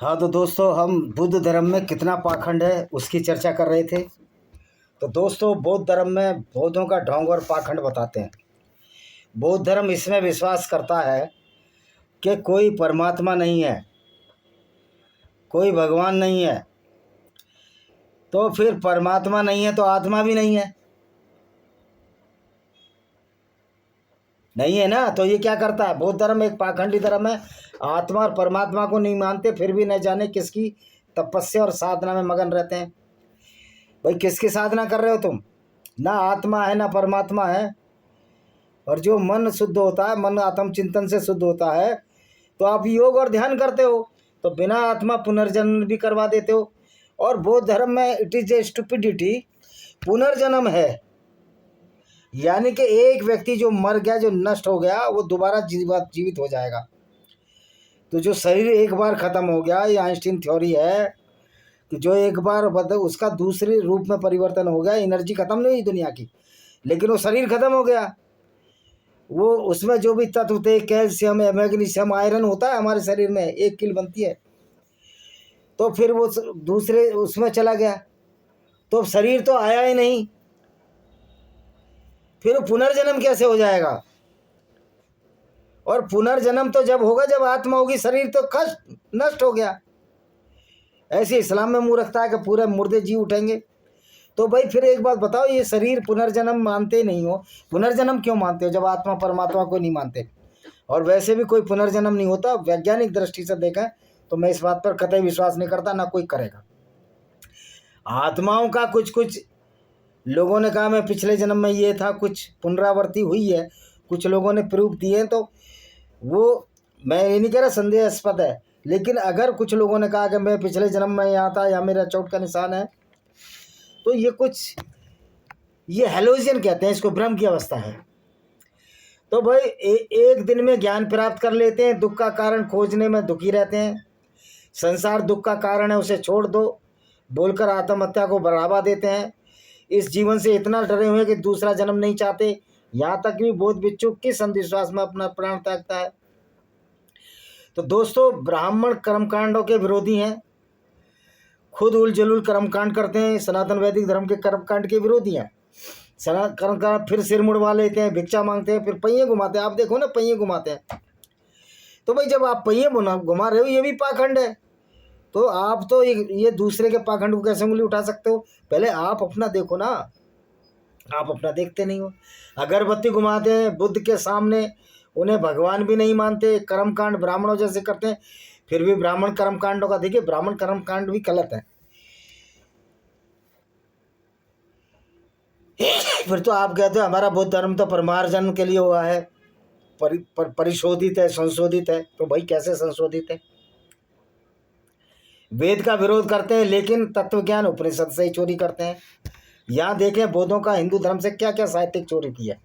हाँ तो दोस्तों, हम बुद्ध धर्म में कितना पाखंड है उसकी चर्चा कर रहे थे। तो दोस्तों, बौद्ध धर्म में बौद्धों का ढोंग और पाखंड बताते हैं। बौद्ध धर्म इसमें विश्वास करता है कि कोई परमात्मा नहीं है, कोई भगवान नहीं है। तो फिर परमात्मा नहीं है तो आत्मा भी नहीं है, नहीं है ना। तो ये क्या करता है, बौद्ध धर्म एक पाखंडी धर्म है। आत्मा और परमात्मा को नहीं मानते, फिर भी न जाने किसकी तपस्या और साधना में मगन रहते हैं। भाई, किसकी साधना कर रहे हो तुम? ना आत्मा है ना परमात्मा है। और जो मन शुद्ध होता है, मन आत्म चिंतन से शुद्ध होता है, तो आप योग और ध्यान करते हो तो बिना आत्मा पुनर्जन्म भी करवा देते हो। और बौद्ध धर्म में इट इज ए स्टुपिडिटी, पुनर्जन्म है। यानी कि एक व्यक्ति जो मर गया, जो नष्ट हो गया, वो दोबारा जीवित हो जाएगा। तो जो शरीर एक बार खत्म हो गया, ये आइंस्टीन थ्योरी है कि जो एक बार उसका दूसरे रूप में परिवर्तन हो गया, एनर्जी खत्म नहीं हुई दुनिया की, लेकिन वो शरीर खत्म हो गया। वो उसमें जो भी तत्व थे, कैल्शियम, मैग्नीशियम, आयरन होता है हमारे शरीर में, एक किल बनती है, तो फिर वो दूसरे उसमें चला गया। तो शरीर तो आया ही नहीं, फिर पुनर्जन्म कैसे हो जाएगा? और पुनर्जन्म तो जब होगा जब आत्मा होगी, शरीर तो नष्ट हो गया। ऐसे इस्लाम में मुंह रखता है कि पूरे मुर्दे जी उठेंगे। तो भाई फिर एक बात बताओ, ये शरीर पुनर्जन्म मानते नहीं हो, पुनर्जन्म क्यों मानते हो जब आत्मा परमात्मा को नहीं मानते? और वैसे भी कोई पुनर्जन्म नहीं होता। वैज्ञानिक दृष्टि से देखें तो मैं इस बात पर कतई विश्वास नहीं करता, ना कोई करेगा। आत्माओं का कुछ कुछ लोगों ने कहा मैं पिछले जन्म में ये था, कुछ पुनरावृत्ति हुई है, कुछ लोगों ने प्रूफ दिए हैं। तो वो मैं ये नहीं कह रहा संदेहास्पद है, लेकिन अगर कुछ लोगों ने कहा कि मैं पिछले जन्म में यहाँ था या मेरा चोट का निशान है, तो ये हेलोजन कहते हैं, इसको भ्रम की अवस्था है। तो भाई एक दिन में ज्ञान प्राप्त कर लेते हैं, दुख का कारण खोजने में दुखी रहते हैं। संसार दुख का कारण है, उसे छोड़ दो बोलकर आत्महत्या को बढ़ावा देते हैं। इस जीवन से इतना डरे हुए कि दूसरा जन्म नहीं चाहते। यहाँ तक भी बौद्ध भिक्षु किस अंधविश्वास में अपना प्राण त्यागता है। तो दोस्तों, ब्राह्मण कर्मकांडों के विरोधी हैं, खुद उलझुल कर्मकांड करते हैं। सनातन वैदिक धर्म के कर्मकांड के विरोधी हैं। कर्मकांड फिर सिर मुड़वा लेते हैं, भिक्षा मांगते हैं, फिर पहिए घुमाते हैं। आप देखो ना, पहिए घुमाते हैं। तो भाई जब आप पहिए घुमा रहे हो, ये भी पाखंड है। तो आप तो ये दूसरे के पाखंड को कैसे उंगली उठा सकते हो? पहले आप अपना देखो ना, आप अपना देखते नहीं हो। अगरबत्ती घुमाते हैं बुद्ध के सामने, उन्हें भगवान भी नहीं मानते, कर्मकांड ब्राह्मणों जैसे करते हैं। फिर भी ब्राह्मण कर्मकांडों का देखिए, ब्राह्मण कर्मकांड भी गलत है। फिर तो आप कहते हो हमारा बौद्ध धर्म तो परमार्जन के लिए हुआ है, परिशोधित है, संशोधित है। तो भाई कैसे संशोधित है? वेद का विरोध करते हैं, लेकिन तत्व ज्ञान उपनिषद से ही चोरी करते हैं। यहाँ देखें बौद्धों का हिंदू धर्म से क्या क्या साहित्यिक चोरी की है।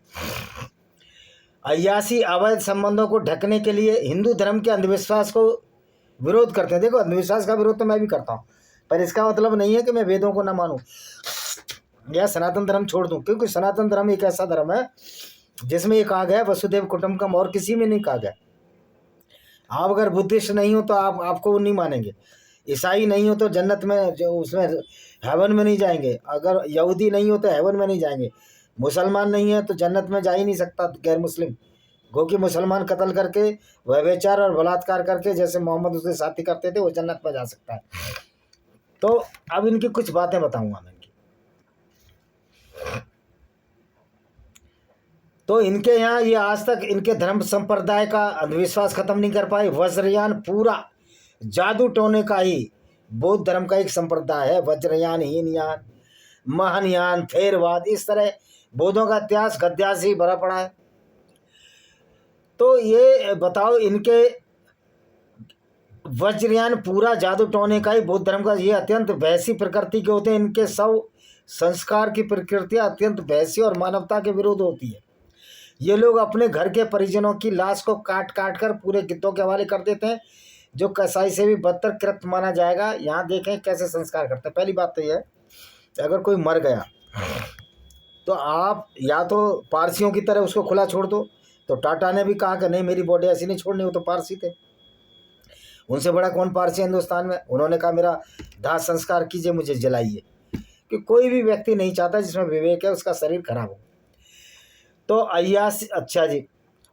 अय्यासी अवैध संबंधों को ढकने के लिए हिंदू धर्म के अंधविश्वास को विरोध करते हैं। देखो, अंधविश्वास का विरोध तो मैं भी करता हूँ, पर इसका मतलब नहीं है कि मैं वेदों को ना मानूं या सनातन धर्म छोड़ दूं। क्योंकि सनातन धर्म एक ऐसा धर्म है जिसमें ये कहा गया वसुदेव कुटुंबकम, और किसी में नहीं कहा गया। आप अगर बुद्धिस्ट नहीं हो तो आपको वो नहीं मानेंगे। ईसाई नहीं हो तो जन्नत में, जो उसमें हेवन में नहीं जाएंगे। अगर यहूदी नहीं हो तो हेवन में नहीं जाएंगे। मुसलमान नहीं है तो जन्नत में जा ही नहीं सकता गैर मुस्लिम। गो कि मुसलमान कत्ल करके, व्यभिचार और बलात्कार करके, जैसे मोहम्मद उसके साथी करते थे, वो जन्नत में जा सकता है। तो अब इनकी कुछ बातें बताऊंगा मैं इनकी। तो इनके यहाँ ये आज तक इनके धर्म संप्रदाय का अंधविश्वास खत्म नहीं कर पाए। वज्रयान पूरा जादू टोने का ही बौद्ध धर्म का एक संप्रदाय है। वज्रयान, हीनयान, महानयान, थेरवाद, इस तरह बौद्धों का इतिहास गद्या से ही भरा पड़ा है। तो ये बताओ, इनके वज्रयान पूरा जादू टोने का ही बौद्ध धर्म का, ये अत्यंत भैंसी प्रकृति के होते हैं। इनके सब संस्कार की प्रकृति अत्यंत भैंसी और मानवता के विरोध होती है। ये लोग अपने घर के परिजनों की लाश को काट काट कर पूरे गिद्धों के हवाले कर देते हैं, जो कसाई से भी बदतर कृत्य माना जाएगा। यहाँ देखें कैसे संस्कार करते हैं। पहली बात तो यह है, अगर कोई मर गया तो आप या तो पारसियों की तरह उसको खुला छोड़ दो। तो टाटा ने भी कहा कि नहीं, मेरी बॉडी ऐसी नहीं छोड़नी, वो तो पारसी थे। उनसे बड़ा कौन पारसी हिंदुस्तान में? उन्होंने कहा मेरा दाह संस्कार कीजिए, मुझे जलाइए। कि कोई भी व्यक्ति नहीं चाहता जिसमें विवेक है उसका शरीर खराब हो। तो अय्यासी, अच्छा जी,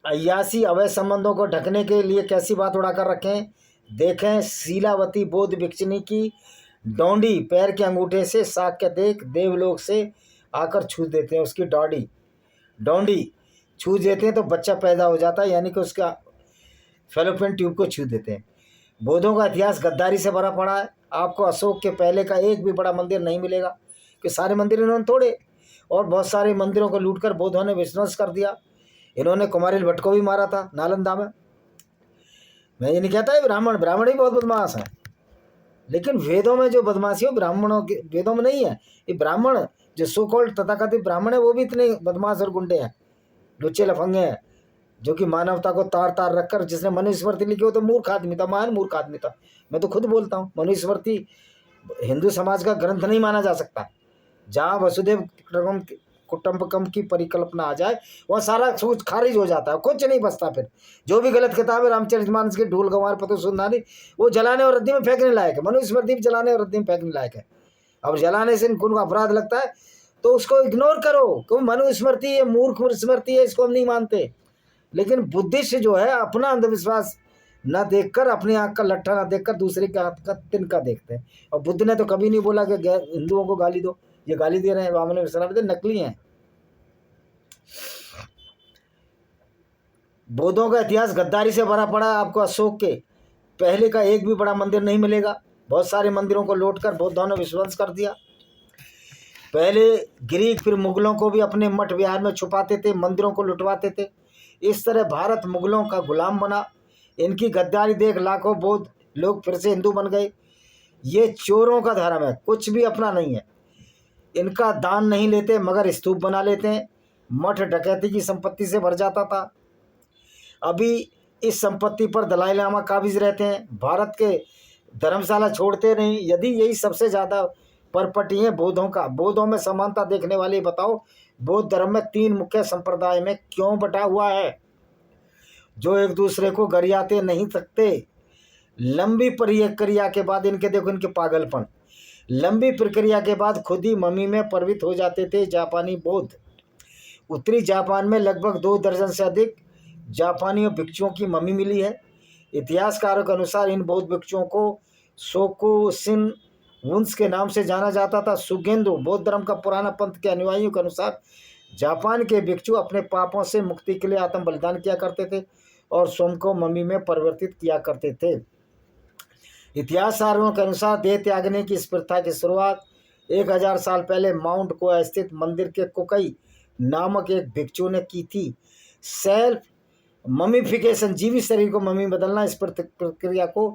अय्यासी अवैध संबंधों को ढकने के लिए कैसी बात उड़ाकर रखें। देखें, शीलावती बोध भिक्षुणी की डोंडी पैर के अंगूठे से साक्य देख देवलोक से आकर छू देते हैं। उसकी डोंडी छू देते हैं तो बच्चा पैदा हो जाता है, यानी कि उसका फेलोपियन ट्यूब को छू देते हैं। बौद्धों का इतिहास गद्दारी से भरा पड़ा है। आपको अशोक के पहले का एक भी बड़ा मंदिर नहीं मिलेगा, कि सारे मंदिर इन्होंने तोड़े और बहुत सारे मंदिरों को लूटकर बौद्धों ने विध्वंस कर दिया। इन्होंने कुमारिल भट्ट को भी मारा था नालंदा में। मैं ये नहीं कहता है ब्राह्मण ही बहुत बदमाश हैं, लेकिन वेदों में जो बदमाशी हो ब्राह्मणों के वेदों में नहीं है। ये ब्राह्मण जो सो कॉल्ड तथाकथित ब्राह्मण है वो भी इतने बदमाश और गुंडे हैं, लुच्चे लफंगे हैं, जो कि मानवता को तार तार रखकर, जिसने मनुस्मृति लिखी हो तो मूर्ख आदमी था, महान मूर्ख आदमी था। मैं तो खुद बोलता हूँ मनुस्मृति हिंदू समाज का ग्रंथ नहीं माना जा सकता। जहाँ वसुदेव कुटुंबकम की परिकल्पना आ जाए वह सारा सोच खारिज हो जाता है, कुछ नहीं बचता। फिर जो भी गलत किताब है रामचरितमानस के ढोल गंवार पतु सुंदानी, वो जलाने और रद्दी में फेंकने लायक है। मनुस्मृति जलाने और रद्दी में फेंकने लायक है। अब जलाने से इनको अपराध लगता है तो उसको इग्नोर करो, क्योंकि मनुस्मृति ये मूर्ख स्मृति है, इसको हम नहीं मानते। लेकिन बुद्धिस्ट जो है अपना अंधविश्वास न देखकर, अपनी आँख का लट्ठा न देखकर दूसरे के हाथ का तिनका देखते हैं। और बुद्ध ने तो कभी नहीं बोला कि हिंदुओं को गाली दो, ये गाली दे रहे हैं वामन विश्राम, नकली हैं। बौद्धों का इतिहास गद्दारी से भरा पड़ा है। आपको अशोक के पहले का एक भी बड़ा मंदिर नहीं मिलेगा। बहुत सारे मंदिरों को लौटकर बौद्धों ने विध्वंस कर दिया। पहले ग्रीक फिर मुगलों को भी अपने मठ विहार में छुपाते थे, मंदिरों को लुटवाते थे। इस तरह भारत मुगलों का गुलाम बना। इनकी गद्दारी देख लाखों बौद्ध लोग फिर से हिंदू बन गए। ये चोरों का धर्म है, कुछ भी अपना नहीं है। इनका दान नहीं लेते मगर स्तूप बना लेते हैं। मठ डकैती की संपत्ति से भर जाता था। अभी इस संपत्ति पर दलाई लामा काबिज रहते हैं। भारत के धर्मशाला छोड़ते नहीं। यदि यही सबसे ज़्यादा परपटी है बौद्धों का, बौद्धों में समानता देखने वाले बताओ, बौद्ध धर्म में 3 मुख्य संप्रदाय में क्यों बटा हुआ है, जो एक दूसरे को गरियाते नहीं सकते। लंबी प्रक्रिया के बाद इनके देखो इनके पागलपन, लंबी प्रक्रिया के बाद खुद ही मम्मी में परिवर्तित हो जाते थे जापानी बौद्ध। उत्तरी जापान में लगभग 2 दर्जन से अधिक जापानी भिक्षुओं की मम्मी मिली है। इतिहासकारों के अनुसार इन बौद्ध भिक्षुओं को सोकुशिन वंश के नाम से जाना जाता था। सुगेंदु बौद्ध धर्म का पुराना पंथ के अनुयायियों के अनुसार जापान के भिक्षु अपने पापों से मुक्ति के लिए आत्म बलिदान किया करते थे और स्वयं को मम्मी में परिवर्तित किया करते थे। इतिहासकारों के अनुसार देह त्यागने की इस प्रथा की शुरुआत 1000 साल पहले माउंट कोया स्थित मंदिर के कुकई नामक एक भिक्षु ने की थी। सेल्फ ममीफिकेशन, जीवित शरीर को मम्मी बदलना, इस प्रक्रिया को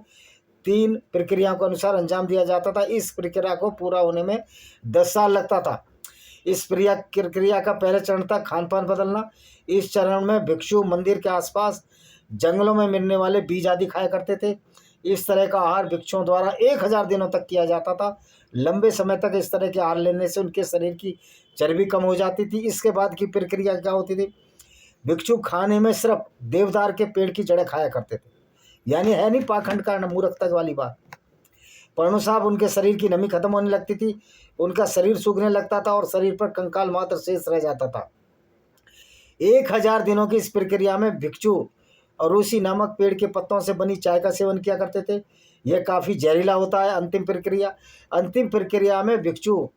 3 प्रक्रियाओं के अनुसार अंजाम दिया जाता था। इस प्रक्रिया को पूरा होने में 10 साल लगता था। इस प्रक्रिया का पहला चरण था खान पान बदलना। इस चरण में भिक्षु मंदिर के आसपास जंगलों में मिलने वाले बीज आदि खाया करते थे। इस तरह का आहार भिक्षुओं द्वारा 1000 दिनों तक किया जाता था। लंबे समय तक इस तरह के आहार लेने से उनके शरीर की चर्बी कम हो जाती थी। इसके बाद की प्रक्रिया क्या होती थी, भिक्षु खाने में सिर्फ देवदार के पेड़ की जड़ें खाया करते थे। यानी है नहीं पाखंड का मूर्खता वाली बात। परनु साहब उनके शरीर की नमी खत्म होने लगती थी, उनका शरीर सूखने लगता था और शरीर पर कंकाल मात्र शेष रह जाता था। 1000 दिनों की इस प्रक्रिया में भिक्षु अरूसी नामक पेड़ के पत्तों से बनी चाय का सेवन किया करते थे। यह काफ़ी जहरीला होता है। अंतिम प्रक्रिया में भिक्षु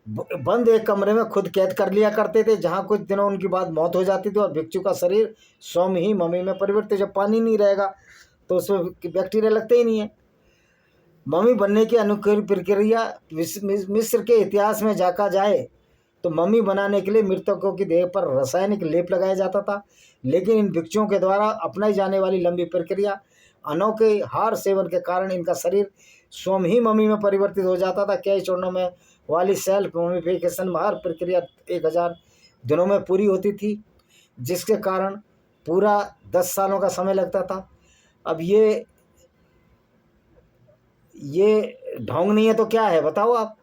बंद एक कमरे में खुद कैद कर लिया करते थे, जहां कुछ दिनों उनकी बाद मौत हो जाती थी और भिक्षु का शरीर स्वयं ही मम्मी में परिवर्तित। जब पानी नहीं रहेगा तो उसमें बैक्टीरिया लगते ही नहीं है। मम्मी बनने की अनुकूल प्रक्रिया मिस्र के इतिहास में झांका जाए तो मम्मी बनाने के लिए मृतकों की देह पर रासायनिक लेप लगाया जाता था। लेकिन इन भिक्षुओं के द्वारा अपनाई जाने वाली लंबी प्रक्रिया अनोखे हार सेवन के कारण इनका शरीर स्वयं ही मम्मी में परिवर्तित हो जाता था। कई चरणों में वाली सेल्फ ममीफिकेशन में हर प्रक्रिया 1000 दिनों में पूरी होती थी, जिसके कारण पूरा 10 सालों का समय लगता था। अब ये ढोंग नहीं है तो क्या है बताओ आप।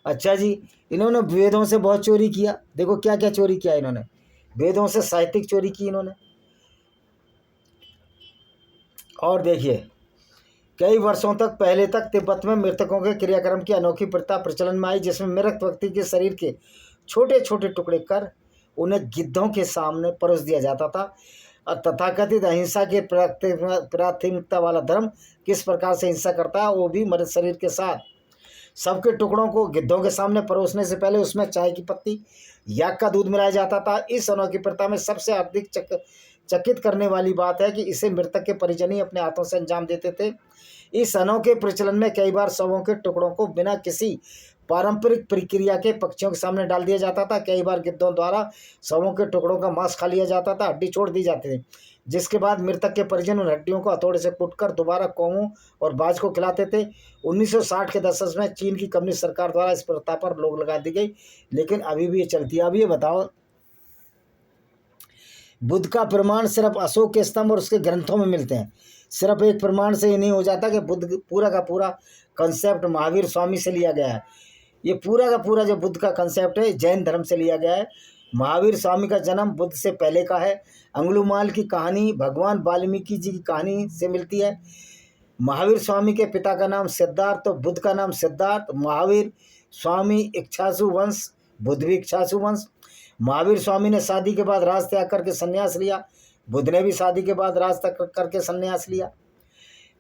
अच्छा जी, इन्होंने वेदों से बहुत चोरी किया। देखो क्या क्या चोरी किया इन्होंने। वेदों से साहित्यिक चोरी की इन्होंने। और देखिए, कई वर्षों तक पहले तक तिब्बत में मृतकों के क्रियाक्रम की अनोखी प्रथा प्रचलन में आई, जिसमें मृत व्यक्ति के शरीर के छोटे छोटे टुकड़े कर उन्हें गिद्धों के सामने परोस दिया जाता था। और तथाकथित अहिंसा के प्राथमिकता वाला धर्म किस प्रकार से हिंसा करता है, वो भी मृत शरीर के साथ सबके टुकड़ों को गिद्धों के सामने परोसने से पहले उसमें चाय की पत्ती, याक का दूध मिलाया जाता था। इस अनोखी प्रथा में सबसे अधिक चकित करने वाली बात है कि इसे मृतक के परिजन ही अपने हाथों से अंजाम देते थे। इस अनोखे प्रचलन में कई बार शवों के टुकड़ों को बिना किसी पारंपरिक प्रक्रिया के पक्षियों के सामने डाल दिया जाता था। कई बार गिद्धों द्वारा शवों के टुकड़ों का मांस खा लिया जाता था, हड्डी छोड़ दी जाती थी, जिसके बाद मृतक के परिजन उन हड्डियों को हथौड़े से कूटकर दोबारा कौवों और बाज को खिलाते थे। 1960 के दशक में चीन की कम्युनिस्ट सरकार द्वारा इस प्रथा पर रोक लगा दी गई, लेकिन अभी भी ये चलती है। अब ये बताओ, बुद्ध का प्रमाण सिर्फ अशोक के स्तंभ और उसके ग्रंथों में मिलते हैं। सिर्फ एक प्रमाण से ये नहीं हो जाता कि बुद्ध पूरा का पूरा कंसेप्ट महावीर स्वामी से लिया गया है। ये पूरा का पूरा जो बुद्ध का कंसेप्ट है जैन धर्म से लिया गया है। महावीर स्वामी का जन्म बुद्ध से पहले का है। अंगुलीमाल की कहानी भगवान वाल्मीकि जी की कहानी से मिलती है। महावीर स्वामी के पिता का नाम सिद्धार्थ, तो बुद्ध का नाम सिद्धार्थ। महावीर स्वामी इक्ष्वाकु वंश, बुद्ध भी इक्ष्वाकु वंश। महावीर स्वामी ने शादी के बाद राज त्याग करके संन्यास लिया, बुद्ध ने भी शादी के बाद राज त्याग करके संन्यास लिया।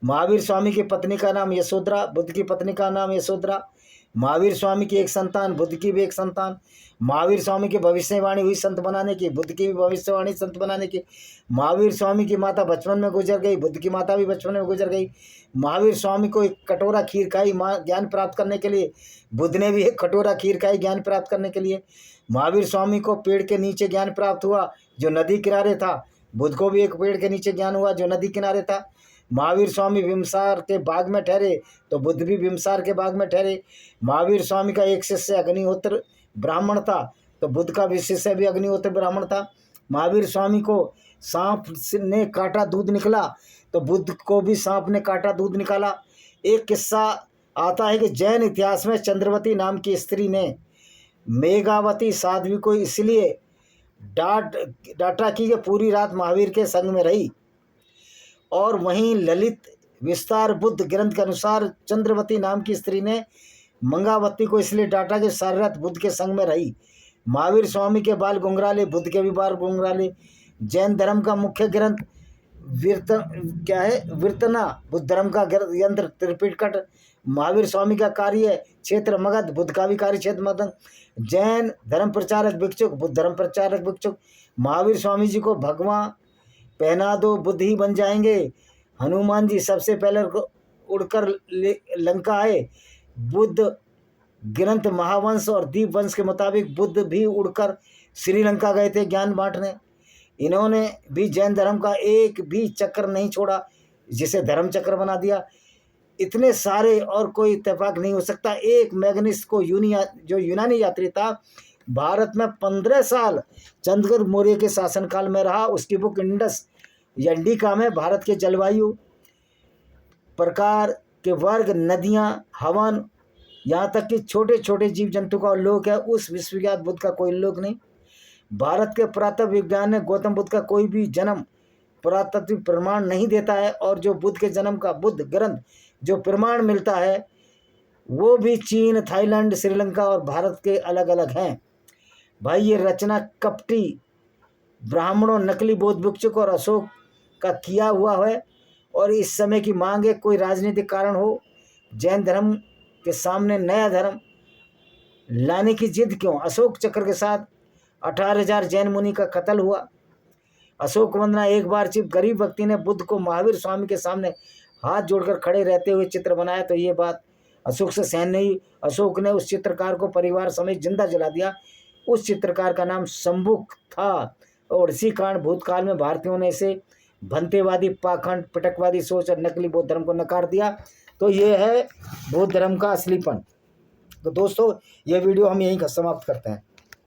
महावीर स्वामी की पत्नी का नाम यशोधरा, बुद्ध की पत्नी का नाम यशोधरा। महावीर स्वामी की एक संतान, बुद्ध की भी एक संतान। महावीर स्वामी की भविष्यवाणी हुई संत बनाने की, बुद्ध की भी भविष्यवाणी संत बनाने की। महावीर स्वामी की माता बचपन में गुजर गई, बुद्ध की माता भी बचपन में गुजर गई। महावीर स्वामी को एक कटोरा खीर खाई ज्ञान प्राप्त करने के लिए, बुद्ध ने भी एक कटोरा खीर खाई ज्ञान प्राप्त करने के लिए। महावीर स्वामी को पेड़ के नीचे ज्ञान प्राप्त हुआ जो नदी किनारे था, बुद्ध को भी एक पेड़ के नीचे ज्ञान हुआ जो नदी किनारे था। महावीर स्वामी बिम्सार के बाग में ठहरे तो बुद्ध भी बिम्सार के बाग में ठहरे। महावीर स्वामी का एक शिष्य अग्निहोत्र ब्राह्मण था तो बुद्ध का भी शिष्य भी अग्निहोत्र ब्राह्मण था। महावीर स्वामी को सांप ने काटा दूध निकला तो बुद्ध को भी सांप ने काटा दूध निकाला। एक किस्सा आता है कि जैन इतिहास में चंद्रवती नाम की स्त्री ने मेघावती साध्वी को इसलिए डांटा कि पूरी रात महावीर के संग में रही। और वहीं ललित विस्तार बुद्ध ग्रंथ के अनुसार चंद्रवती नाम की स्त्री ने मंगावती को इसलिए डांटा कि सारी रात बुद्ध के संग में रही। महावीर स्वामी के बाल घुंघराले, बुद्ध के भी बाल घुंघराले। जैन धर्म का मुख्य ग्रंथ वीरतना, बुद्ध धर्म का यंत्र त्रिपिटक। महावीर स्वामी का कार्य क्षेत्र मगध, बुद्ध का भी कार्य क्षेत्र मगध। जैन धर्म प्रचारक भिक्षुक, बुद्ध धर्म प्रचारक भिक्षुक। महावीर स्वामी जी को भगवान पहना दो बुद्ध ही बन जाएंगे। हनुमान जी सबसे पहले उड़कर लंका आए। बुद्ध ग्रंथ महावंश और दीप वंश के मुताबिक बुद्ध भी उड़कर श्रीलंका गए थे ज्ञान बांटने। इन्होंने भी जैन धर्म का एक भी चक्र नहीं छोड़ा, जिसे धर्म चक्र बना दिया। इतने सारे और कोई इत्तेफाक नहीं हो सकता। एक मैग्निस को जो यूनानी यात्री था, भारत में 15 साल चंद्रगुप्त मौर्य के शासनकाल में रहा। उसकी बुक इंडस या इंडिका में भारत के जलवायु, प्रकार के वर्ग, नदियाँ, हवन, यहाँ तक कि छोटे छोटे जीव जंतु का उल्लेख है। उस विश्वविख्यात बुद्ध का कोई उल्लेख नहीं। भारत के पुरातत्व विज्ञान ने गौतम बुद्ध का कोई भी जन्म पुरातत्व प्रमाण नहीं देता है। और जो बुद्ध के जन्म का बुद्ध ग्रंथ जो प्रमाण मिलता है वो भी चीन, थाईलैंड, श्रीलंका और भारत के अलग अलग हैं। भाई ये रचना कपटी ब्राह्मणों, नकली बौद्ध भिक्षुक और अशोक का किया हुआ है। और इस समय की मांग है कोई राजनीतिक कारण हो जैन धर्म के सामने नया धर्म लाने की जिद क्यों। अशोक चक्र के साथ 18,000 जैन मुनि का कत्ल हुआ। अशोक वंदना एक बार चिप गरीब व्यक्ति ने बुद्ध को महावीर स्वामी के सामने हाथ जोड़कर खड़े रहते हुए चित्र बनाया तो ये बात अशोक से सहन नहीं। अशोक ने उस चित्रकार को परिवार समेत जिंदा जला दिया। उस चित्रकार का नाम शंभुक था और इसी कारण भूतकाल में भारतीयों ने इसे भंतेवादी, पाखंड, पिटकवादी सोच और नकली बौद्ध धर्म को नकार दिया। तो ये है बौद्ध धर्म का असलीपन। तो दोस्तों ये वीडियो हम यहीं समाप्त करते हैं।